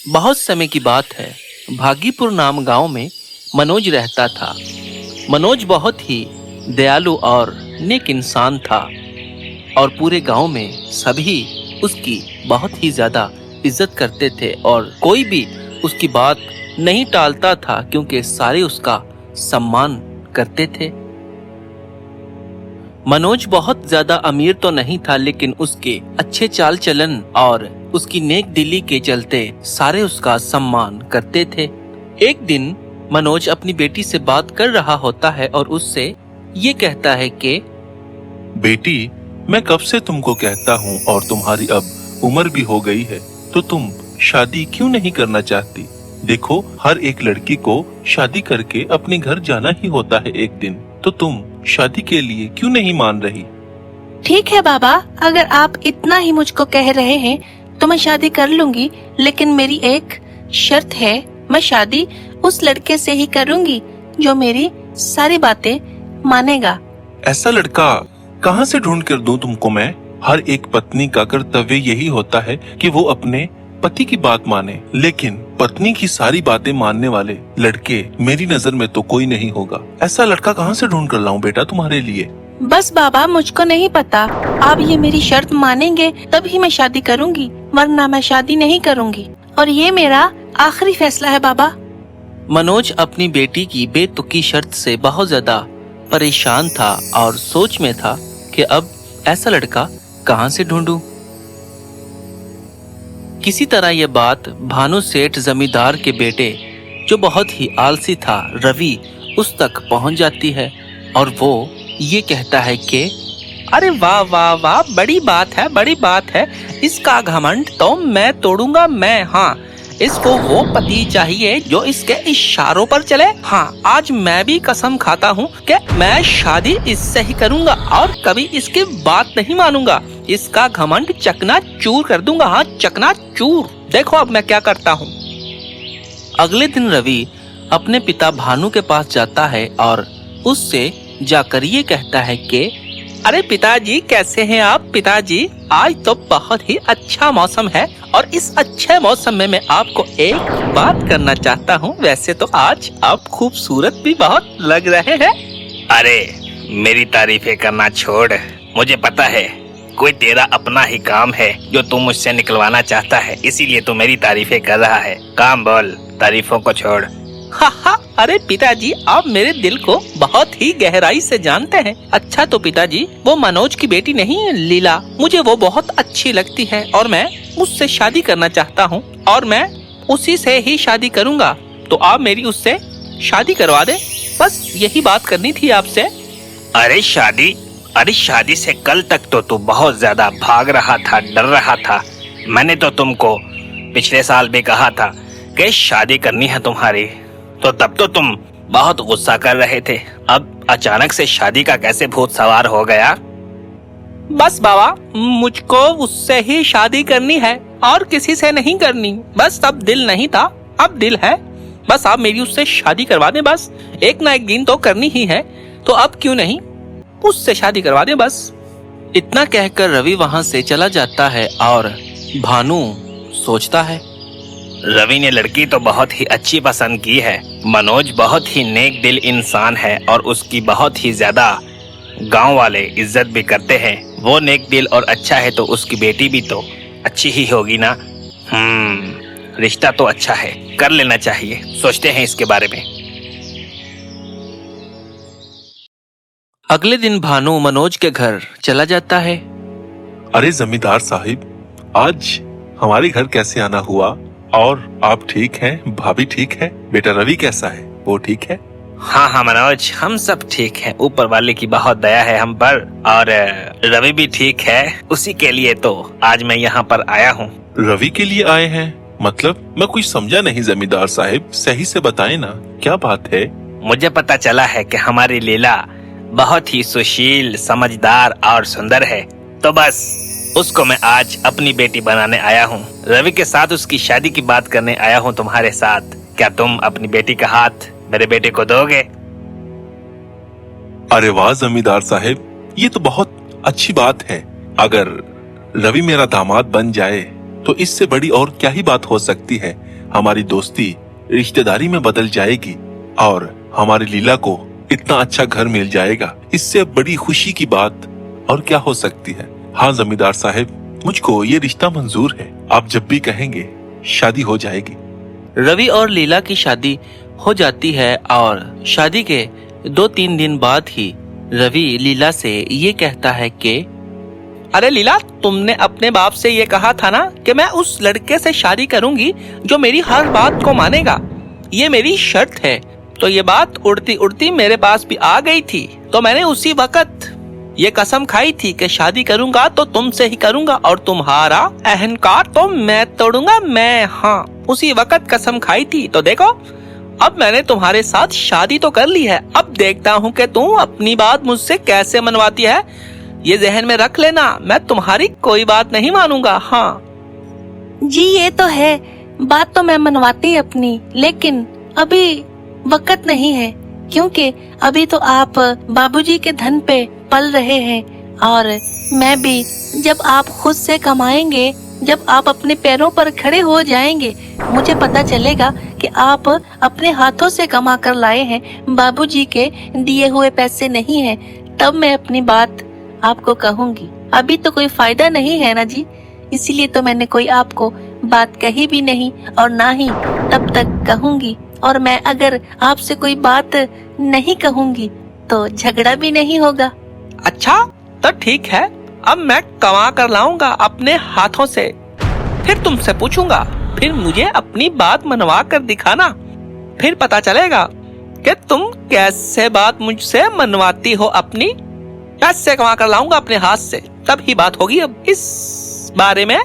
बहुत समय की बात है। भागीपुर नाम गांव में मनोज रहता था। मनोज बहुत ही दयालु और नेक इंसान था और पूरे गांव में सभी उसकी बहुत ही ज्यादा इज्जत करते थे और कोई भी उसकी बात नहीं टालता था क्योंकि सारे उसका सम्मान करते थे। मनोज बहुत ज्यादा अमीर तो नहीं था, लेकिन उसके अच्छे चाल चलन और उसकी नेक दिली के चलते सारे उसका सम्मान करते थे। एक दिन मनोज अपनी बेटी से बात कर रहा होता है और उससे ये कहता है कि बेटी, मैं कब से तुमको कहता हूँ और तुम्हारी अब उम्र भी हो गई है, तो तुम शादी क्यों नहीं करना चाहती? देखो, हर एक लड़की को शादी करके अपने घर जाना ही होता है एक दिन, तो तुम शादी के लिए क्यों नहीं मान रही? ठीक है बाबा, अगर आप इतना ही मुझको कह रहे हैं तो मैं शादी कर लूंगी, लेकिन मेरी एक शर्त है। मैं शादी उस लड़के से ही करूंगी जो मेरी सारी बातें मानेगा। ऐसा लड़का कहाँ से ढूंढ कर दूं तुमको मैं? हर एक पत्नी का कर्तव्य यही होता है कि वो अपने पति की बात माने, लेकिन पत्नी की सारी बातें मानने वाले लड़के मेरी नजर में तो कोई नहीं होगा। ऐसा लड़का कहाँ से ढूंढ कर लाऊं बेटा तुम्हारे लिए? बस बाबा, मुझको नहीं पता। आप ये मेरी शर्त मानेंगे तभी मैं शादी करूंगी, वरना मैं शादी नहीं करूंगी, और ये मेरा आखिरी फैसला है बाबा। मनोज अपनी बेटी की बेतुकी शर्त से बहुत ज्यादा परेशान था और सोच में था कि अब ऐसा लड़का कहाँ से ढूंढूं। किसी तरह यह बात भानु सेठ जमींदार के बेटे, जो बहुत ही आलसी था, रवि, उस तक पहुंच जाती है और वो ये कहता है कि अरे वाह वाह वाह, बड़ी बात है, बड़ी बात है। इसका घमंड तो मैं तोड़ूंगा मैं। हाँ, इसको वो पति चाहिए जो इसके इशारों पर चले। हाँ, आज मैं भी कसम खाता हूँ कि मैं शादी इससे ही करूँगा और कभी इसकी बात नहीं मानूंगा। इसका घमंड चकना चूर कर दूंगा। हाँ, चकना चूर। देखो अब मैं क्या करता हूँ। अगले दिन रवि अपने पिता भानु के पास जाता है और उससे जाकर ये कहता है कि अरे पिताजी, कैसे हैं आप? पिताजी, आज तो बहुत ही अच्छा मौसम है और इस अच्छे मौसम में मैं आपको एक बात करना चाहता हूँ। वैसे तो आज आप खूबसूरत भी बहुत लग रहे हैं। अरे मेरी तारीफें करना छोड़, मुझे पता है कोई तेरा अपना ही काम है जो तू मुझसे निकलवाना चाहता है, इसीलिए तू मेरी तारीफें कर रहा है। काम बोल, तारीफों को छोड़। हा हा, अरे पिताजी, आप मेरे दिल को बहुत ही गहराई से जानते हैं। अच्छा तो पिताजी, वो मनोज की बेटी नहीं है लीला, मुझे वो बहुत अच्छी लगती है और मैं उससे शादी करना चाहता हूँ और मैं उसी से ही शादी करूँगा। तो आप मेरी उससे शादी करवा दे। बस यही बात करनी थी आपसे। अरे शादी से कल तक तो तू बहुत ज्यादा भाग रहा था, डर रहा था। मैंने तो तुमको पिछले साल भी कहा था कि शादी करनी है तुम्हारी, तो तब तो तुम बहुत गुस्सा कर रहे थे। अब अचानक से शादी का कैसे भूत सवार हो गया? बस बाबा, मुझको उससे ही शादी करनी है और किसी से नहीं करनी। बस अब दिल नहीं था, अब दिल है। बस आप मेरी उससे शादी करवा दें। बस एक ना एक दिन तो करनी ही है, तो अब क्यों नहीं उससे शादी करवा दें बस। इतना कहकर रवि वहां से चला जाता है और भानु सोचता है, रवि ने लड़की तो बहुत ही अच्छी पसंद की है। मनोज बहुत ही नेक दिल इंसान है और उसकी बहुत ही ज्यादा गांव वाले इज्जत भी करते हैं। वो नेक दिल और अच्छा है तो उसकी बेटी भी तो अच्छी ही होगी ना। रिश्ता तो अच्छा है, कर लेना चाहिए। सोचते हैं इसके बारे में। अगले दिन भानु मनोज के घर चला जाता है। अरे जमींदार साहिब, आज हमारे घर कैसे आना हुआ? और आप ठीक हैं? भाभी ठीक है? बेटा रवि कैसा है? वो ठीक है? हाँ मनोज, हम सब ठीक हैं। ऊपर वाले की बहुत दया है हम पर, और रवि भी ठीक है। उसी के लिए तो आज मैं यहाँ पर आया हूँ। रवि के लिए आए हैं? मतलब मैं कुछ समझा नहीं जमींदार साहिब, सही से बताएं ना, क्या बात है? मुझे पता चला है कि हमारी लीला बहुत ही सुशील, समझदार और सुंदर है, तो बस उसको मैं आज अपनी बेटी बनाने आया हूँ। रवि के साथ उसकी शादी की बात करने आया हूँ तुम्हारे साथ। क्या तुम अपनी बेटी का हाथ मेरे बेटे को दोगे? अरे वाह जमींदार साहिब, ये तो बहुत अच्छी बात है। अगर रवि मेरा दामाद बन जाए तो इससे बड़ी और क्या ही बात हो सकती है। हमारी दोस्ती रिश्तेदारी में बदल जाएगी और हमारी लीला को इतना अच्छा घर मिल जाएगा। इससे बड़ी खुशी की बात और क्या हो सकती है। हाँ जमींदार साहब, मुझको ये रिश्ता मंजूर है। आप जब भी कहेंगे शादी हो जाएगी। रवि और लीला की शादी हो जाती है और शादी के 2-3 दिन बाद ही रवि लीला से ये कहता है कि अरे लीला, तुमने अपने बाप से ये कहा था ना कि मैं उस लड़के से शादी करूंगी जो मेरी हर बात को मानेगा। ये मेरी शर्त है। तो ये बात उड़ती उड़ती मेरे पास भी आ गई थी, तो मैंने उसी वक्त ये कसम खाई थी कि शादी करूंगा तो तुमसे ही करूंगा और तुम्हारा अहंकार तो मैं तोड़ूंगा। हाँ, उसी वक्त कसम खाई थी। तो देखो, अब मैंने तुम्हारे साथ शादी तो कर ली है। अब देखता हूँ कि तुम अपनी बात मुझसे कैसे मनवाती है। ये जहन में रख लेना, मैं तुम्हारी कोई बात नहीं मानूंगा। हाँ जी, ये तो है, बात तो मैं मनवाती अपनी, लेकिन अभी वक्त नहीं है, क्योंकि अभी तो आप बाबूजी के धन पे पल रहे हैं और मैं भी जब आप खुद से कमाएंगे, जब आप अपने पैरों पर खड़े हो जाएंगे, मुझे पता चलेगा कि आप अपने हाथों से कमा कर लाए हैं, बाबूजी के दिए हुए पैसे नहीं हैं, तब मैं अपनी बात आपको कहूँगी। अभी तो कोई फायदा नहीं है ना जी, इसीलिए तो मैंने कोई आपको बात कही भी नहीं और ना ही तब तक कहूँगी। और मैं अगर आपसे कोई बात नहीं कहूँगी तो झगड़ा भी नहीं होगा। अच्छा, तो ठीक है, अब मैं कमा कर लाऊंगा अपने हाथों से, फिर तुमसे पूछूंगा, फिर मुझे अपनी बात मनवा कर दिखाना, फिर पता चलेगा कि तुम कैसे बात मुझसे मनवाती हो अपनी। कैसे कमा कर लाऊंगा अपने हाथ से, तब ही बात होगी अब इस बारे में।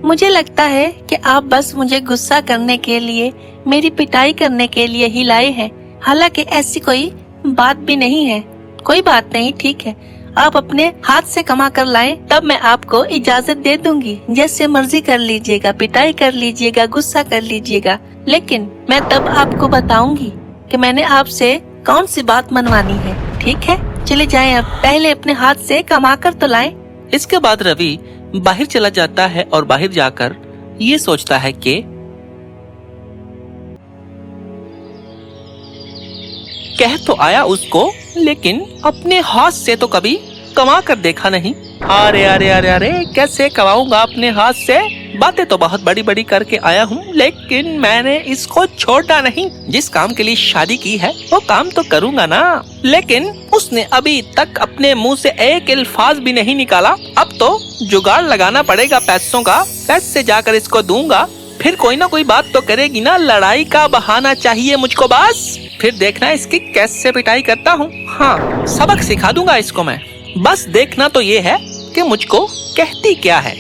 मुझे लगता है कि आप बस मुझे गुस्सा करने के लिए, मेरी पिटाई करने के लिए ही लाए हैं, हालांकि ऐसी कोई बात भी नहीं है। कोई बात नहीं, ठीक है, आप अपने हाथ से कमा कर लाएं, तब मैं आपको इजाजत दे दूंगी, जैसे मर्जी कर लीजिएगा, पिटाई कर लीजिएगा, गुस्सा कर लीजिएगा, लेकिन मैं तब आपको बताऊंगी कि मैंने आपसे कौन सी बात मनवानी है। ठीक है, चले जाएं, अब पहले अपने हाथ से कमा कर तो लाएं। इसके बाद रवि बाहर चला जाता है और बाहर जाकर ये सोचता है कि कह तो आया उसको, लेकिन अपने हाथ से तो कभी कमा कर देखा नहीं। अरे अरे अरे अरे, कैसे कमाऊंगा अपने हाथ से। बातें तो बहुत बड़ी बड़ी करके आया हूँ, लेकिन मैंने इसको छोड़ा नहीं। जिस काम के लिए शादी की है वो काम तो करूंगा ना। लेकिन उसने अभी तक अपने मुंह से एक अल्फाज भी नहीं निकाला। अब तो जुगाड़ लगाना पड़ेगा पैसों का, पैसे जाकर इसको दूंगा, फिर कोई ना कोई बात तो करेगी ना। लड़ाई का बहाना चाहिए मुझको बस, फिर देखना इसकी कैसे पिटाई करता हूँ। हाँ, सबक सिखा दूंगा इसको मैं। बस देखना तो ये है कि मुझको कहती क्या है।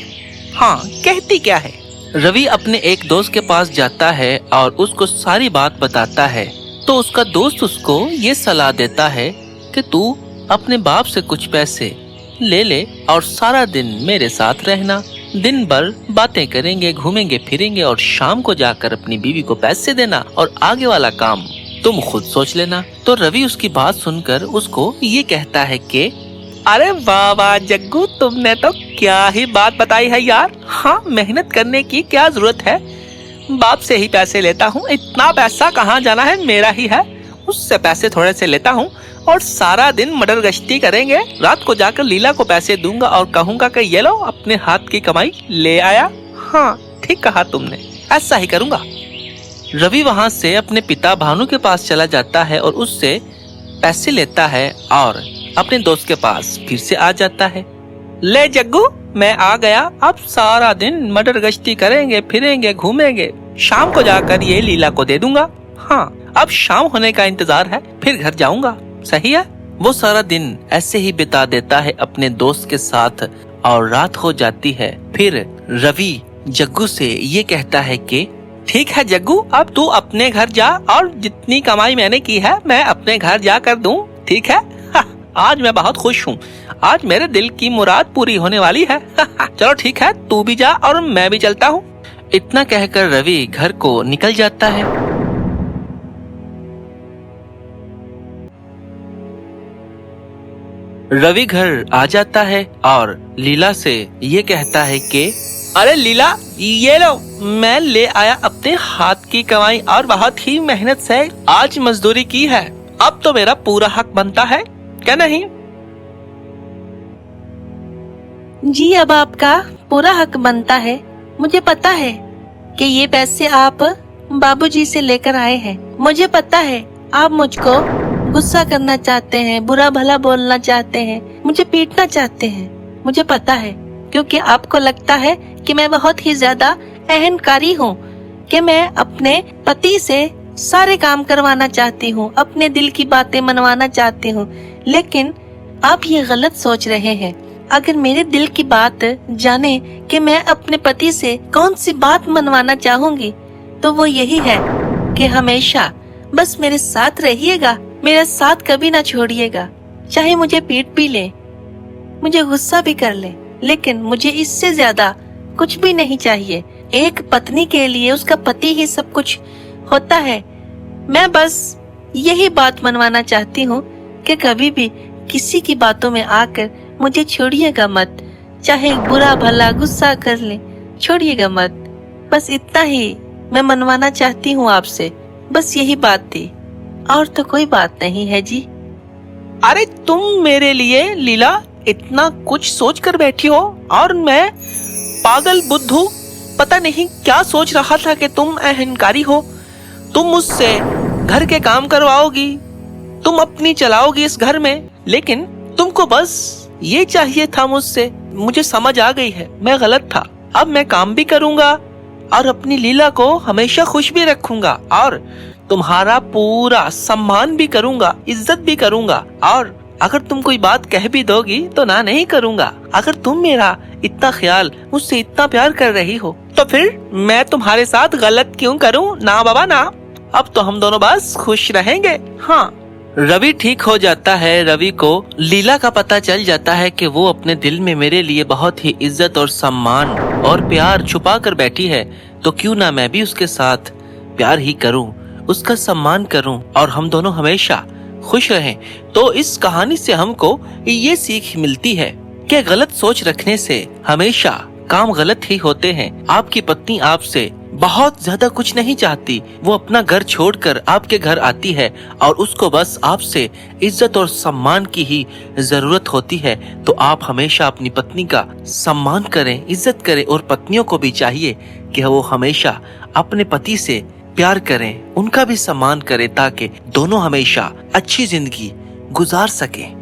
हाँ, कहती क्या है। रवि अपने एक दोस्त के पास जाता है और उसको सारी बात बताता है। तो उसका दोस्त उसको ये सलाह देता है कि तू अपने बाप से कुछ पैसे ले ले और सारा दिन मेरे साथ रहना। दिन भर बातें करेंगे, घूमेंगे फिरेंगे और शाम को जाकर अपनी बीवी को पैसे देना और आगे वाला काम तुम खुद सोच लेना। तो रवि उसकी बात सुनकर उसको ये कहता है कि अरे वाह वाह जग्गू, तुमने तो क्या ही बात बताई है यार। हाँ, मेहनत करने की क्या जरूरत है, बाप से ही पैसे लेता हूँ। इतना पैसा कहाँ जाना है, मेरा ही है, उससे पैसे थोड़े से लेता हूँ और सारा दिन मटर गश्ती करेंगे। रात को जाकर लीला को पैसे दूंगा और कहूंगा कि ये लो अपने हाथ की कमाई ले आया। हाँ, ठीक कहा तुमने, ऐसा ही करूंगा। रवि वहाँ से अपने पिता भानु के पास चला जाता है और उससे पैसे लेता है और अपने दोस्त के पास फिर से आ जाता है। ले जग्गू, मैं आ गया। अब सारा दिन मटर गश्ती करेंगे, फिरेंगे, घूमेंगे, शाम को जाकर ये लीला को दे दूंगा। हाँ, अब शाम होने का इंतजार है, फिर घर जाऊंगा। सही है। वो सारा दिन ऐसे ही बिता देता है अपने दोस्त के साथ और रात हो जाती है। फिर रवि जग्गू से ये कहता है कि ठीक है जग्गू, अब तू अपने घर जा और जितनी कमाई मैंने की है मैं अपने घर जा कर दूं। ठीक है, आज मैं बहुत खुश हूँ, आज मेरे दिल की मुराद पूरी होने वाली है। चलो ठीक है, तू भी जा और मैं भी चलता हूँ। इतना कहकर रवि घर को निकल जाता है। रवि घर आ जाता है और लीला से ये कहता है कि अरे लीला, ये लो, मैं ले आया अपने हाथ की कमाई और बहुत ही मेहनत से आज मजदूरी की है। अब तो मेरा पूरा हक बनता है, क्या नहीं? जी अब आपका पूरा हक बनता है। मुझे पता है कि ये पैसे आप बाबूजी से लेकर आए हैं। मुझे पता है आप मुझको गुस्सा करना चाहते हैं, बुरा भला बोलना चाहते हैं, मुझे पीटना चाहते हैं। मुझे पता है, क्योंकि आपको लगता है कि मैं बहुत ही ज्यादा अहंकारी हूँ, कि मैं अपने पति से सारे काम करवाना चाहती हूँ, अपने दिल की बातें मनवाना चाहती हूँ। लेकिन आप ये गलत सोच रहे हैं। अगर मेरे दिल की बात जाने कि मैं अपने पति से कौन सी बात मनवाना चाहूंगी, तो वो यही है कि हमेशा बस मेरे साथ रहिएगा, मेरा साथ कभी ना छोड़िएगा। चाहे मुझे पीट भी ले, मुझे गुस्सा भी कर ले, लेकिन मुझे इससे ज्यादा कुछ भी नहीं चाहिए। एक पत्नी के लिए उसका पति ही सब कुछ होता है। मैं बस यही बात मनवाना चाहती हूँ कि कभी भी किसी की बातों में आकर मुझे छोड़िएगा मत। चाहे बुरा भला गुस्सा कर ले, छोड़िएगा मत। बस इतना ही मैं मनवाना चाहती हूँ आपसे, बस यही बात थी, और तो कोई बात नहीं है जी। अरे तुम मेरे लिए लीला इतना कुछ सोच कर बैठी हो, और मैं पागल बुद्धू पता नहीं क्या सोच रहा था कि तुम अहंकारी हो। तुम मुझसे घर के काम करवाओगी, तुम अपनी चलाओगी इस घर में, लेकिन तुमको बस ये चाहिए था मुझसे। मुझे समझ आ गई है, मैं गलत था। अब मैं काम भी करूंगा और अपनी लीला को हमेशा खुश भी रखूंगा, और तुम्हारा पूरा सम्मान भी करूंगा, इज्जत भी करूंगा। और अगर तुम कोई बात कह भी दोगी तो ना नहीं करूंगा। अगर तुम मेरा इतना ख्याल, मुझसे इतना प्यार कर रही हो, तो फिर मैं तुम्हारे साथ गलत क्यों करूं? ना बाबा ना, अब तो हम दोनों बस खुश रहेंगे। हाँ। रवि ठीक हो जाता है। रवि को लीला का पता चल जाता है कि वो अपने दिल में मेरे लिए बहुत ही इज्जत और सम्मान और प्यार छुपा कर बैठी है, तो क्यों ना मैं भी उसके साथ प्यार ही करूं, उसका सम्मान करूं, और हम दोनों हमेशा खुश रहें। तो इस कहानी से हमको ये सीख मिलती है कि गलत सोच रखने से हमेशा काम गलत ही होते हैं। आपकी पत्नी आपसे बहुत ज्यादा कुछ नहीं चाहती, वो अपना घर छोड़कर आपके घर आती है और उसको बस आपसे इज्जत और सम्मान की ही जरूरत होती है। तो आप हमेशा अपनी पत्नी का सम्मान करें, इज्जत करें, और पत्नियों को भी चाहिए कि वो हमेशा अपने पति से प्यार करें, उनका भी सम्मान करें, ताकि दोनों हमेशा अच्छी जिंदगी गुजार सकें।